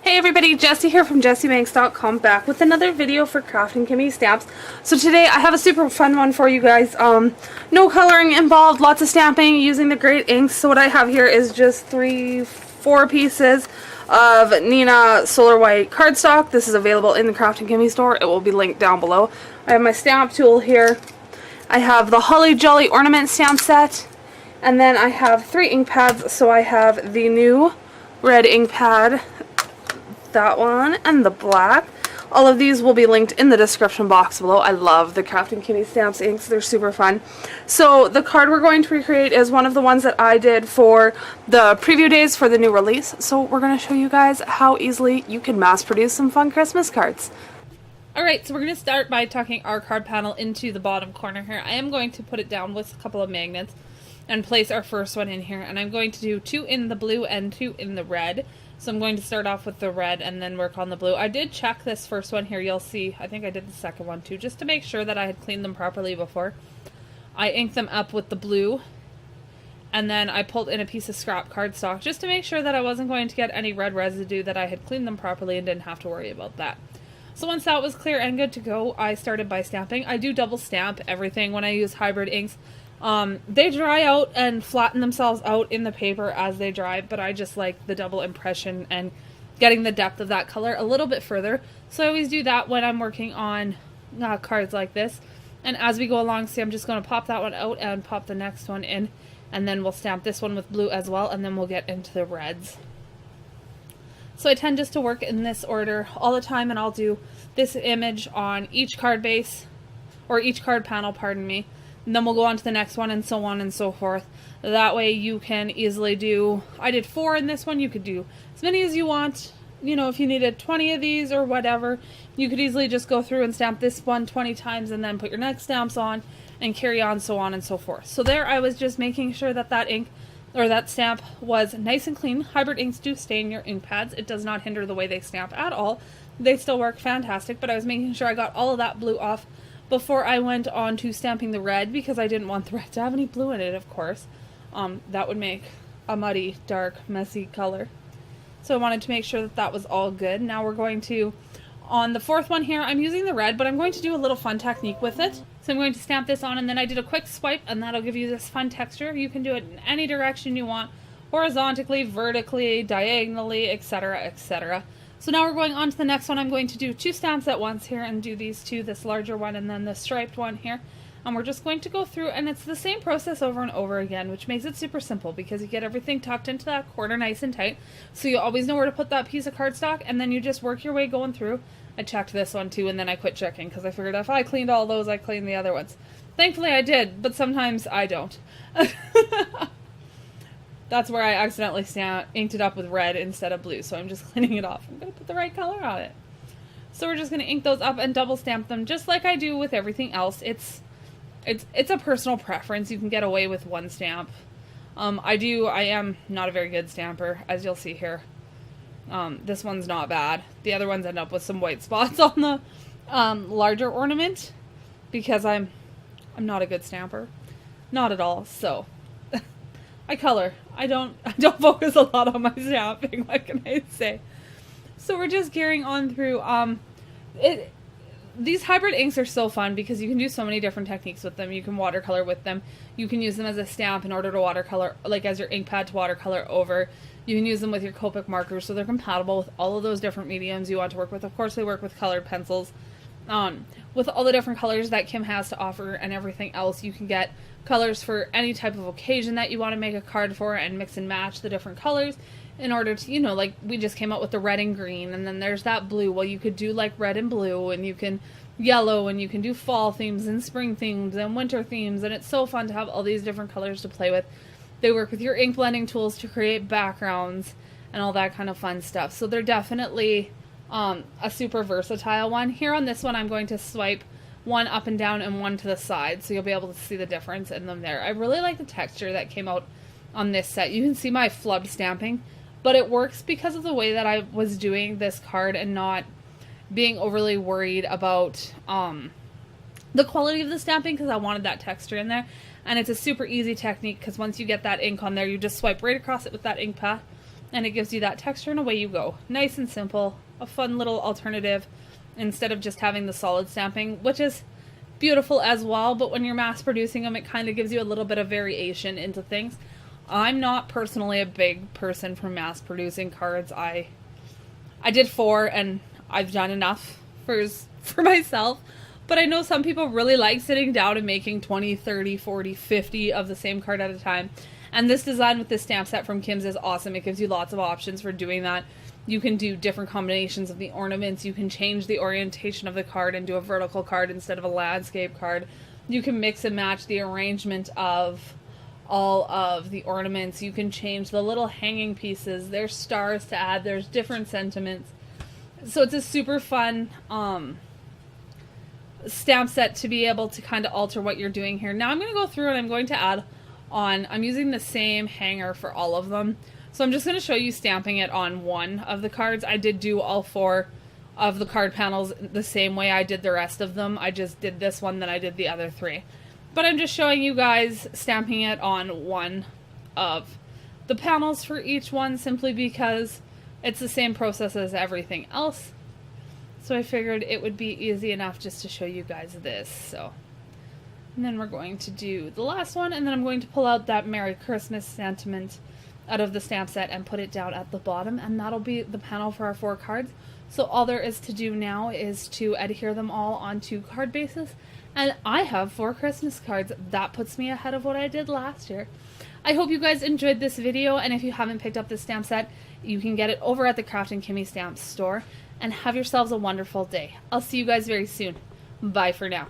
Hey everybody, Jessie here from jessiebanks.com, back with another video for Kraftin Kimmie stamps. So today I have a super fun one for you guys. No coloring involved, lots of stamping using the great inks. So what I have here is just four pieces of Nina Solar White cardstock. This is available in the Kraftin Kimmie store. It will be linked down below. I have my stamp tool here. I have the Holly Jolly Ornaments stamp set. And then I have 3 ink pads. So I have the new red ink pad, that one, and the black. All of these will be linked in the description box below. I love the Kraftin Kimmie stamps inks. They're super fun. So the card we're going to recreate is one of the ones that I did for the preview days for the new release. So we're going to show you guys how easily you can mass produce some fun Christmas cards. Alright, so we're going to start by tucking our card panel into the bottom corner here. I am going to put it down with a couple of magnets and place our first one in here. And I'm going to do 2 in the blue and 2 in the red. So I'm going to start off with the red and then work on the blue. I did check this first one here, you'll see. I think I did the second one too, just to make sure that I had cleaned them properly before. I inked them up with the blue, and then I pulled in a piece of scrap cardstock just to make sure that I wasn't going to get any red residue, that I had cleaned them properly and didn't have to worry about that. So once that was clear and good to go, I started by stamping. I do double stamp everything when I use hybrid inks. They dry out and flatten themselves out in the paper as they dry, but I just like the double impression and getting the depth of that color a little bit further. So I always do that when I'm working on cards like this. And as we go along, see, I'm just going to pop that one out and pop the next one in, and then we'll stamp this one with blue as well, and then we'll get into the reds. So I tend just to work in this order all the time, and I'll do this image on each card base, or each card panel, pardon me. And then we'll go on to the next one and so on and so forth. That way you can easily do, I did 4 in this one, you could do as many as you want. You know, if you needed 20 of these or whatever, you could easily just go through and stamp this one 20 times and then put your next stamps on and carry on and so forth. So there I was just making sure that that ink or that stamp was nice and clean. Hybrid inks do stain your ink pads. It does not hinder the way they stamp at all. They still work fantastic, but I was making sure I got all of that blue off before I went on to stamping the red, because I didn't want the red to have any blue in it, of course. That would make a muddy, dark, messy color. So I wanted to make sure that that was all good. Now we're going to, on the 4th one here, I'm using the red, but I'm going to do a little fun technique with it. So I'm going to stamp this on, and then I did a quick swipe, and that'll give you this fun texture. You can do it in any direction you want, horizontally, vertically, diagonally, etc., etc. So now we're going on to the next one. I'm going to do 2 stamps at once here and do these 2, this larger one and then the striped one here. And we're just going to go through, and it's the same process over and over again, which makes it super simple because you get everything tucked into that corner nice and tight. So you always know where to put that piece of cardstock, and then you just work your way going through. I checked this one too, and then I quit checking because I figured if I cleaned all those, I cleaned the other ones. Thankfully I did, but sometimes I don't. That's where I accidentally inked it up with red instead of blue, so I'm just cleaning it off. I'm going to put the right color on it. So we're just going to ink those up and double stamp them just like I do with everything else. It's a personal preference. You can get away with 1 stamp. I am not a very good stamper, as you'll see here. This one's not bad. The other ones end up with some white spots on the larger ornament because I'm not a good stamper. Not at all, so I color. I don't focus a lot on my stamping, what can I say? So we're just carrying on through. These hybrid inks are so fun because you can do so many different techniques with them. You can watercolor with them. You can use them as a stamp in order to watercolor, like as your ink pad to watercolor over. You can use them with your Copic markers, so they're compatible with all of those different mediums you want to work with. Of course, they work with colored pencils. With all the different colors that Kim has to offer and everything else, you can get colors for any type of occasion that you want to make a card for and mix and match the different colors in order to, you know, like we just came out with the red and green, and then there's that blue. Well, you could do like red and blue, and you can yellow, and you can do fall themes and spring themes and winter themes, and it's so fun to have all these different colors to play with. They work with your ink blending tools to create backgrounds and all that kind of fun stuff. So they're definitely a super versatile one. Here on this one, I'm going to swipe 1 up and down and 1 to the side, so you'll be able to see the difference in them there. I really like the texture that came out on this set. You can see my flub stamping, but it works because of the way that I was doing this card and not being overly worried about the quality of the stamping, because I wanted that texture in there. And it's a super easy technique because once you get that ink on there, you just swipe right across it with that ink pad, and it gives you that texture, and away you go. Nice and simple, a fun little alternative instead of just having the solid stamping, which is beautiful as well, but when you're mass producing them, it kind of gives you a little bit of variation into things. I'm not personally a big person for mass producing cards. I did 4 and I've done enough for myself, but I know some people really like sitting down and making 20, 30, 40, 50 of the same card at a time. And this design with this stamp set from Kim's is awesome. It gives you lots of options for doing that. You can do different combinations of the ornaments. You can change the orientation of the card and do a vertical card instead of a landscape card. You can mix and match the arrangement of all of the ornaments. You can change the little hanging pieces. There's stars to add. There's different sentiments. So it's a super fun stamp set to be able to kind of alter what you're doing here. Now I'm going to go through and I'm going to add on, I'm using the same hanger for all of them. So I'm just going to show you stamping it on one of the cards. I did do all 4 of the card panels the same way I did the rest of them. I just did this one, then I did the other 3. But I'm just showing you guys stamping it on one of the panels for each one, simply because it's the same process as everything else. So I figured it would be easy enough just to show you guys this. So, and then we're going to do the last one, and then I'm going to pull out that Merry Christmas sentiment out of the stamp set and put it down at the bottom, and that'll be the panel for our 4 cards. So all there is to do now is to adhere them all onto card bases, and I have 4 Christmas cards. That puts me ahead of what I did last year. I hope you guys enjoyed this video, and if you haven't picked up this stamp set, you can get it over at the Kraftin Kimmie Stamp store, and have yourselves a wonderful day. I'll see you guys very soon. Bye for now.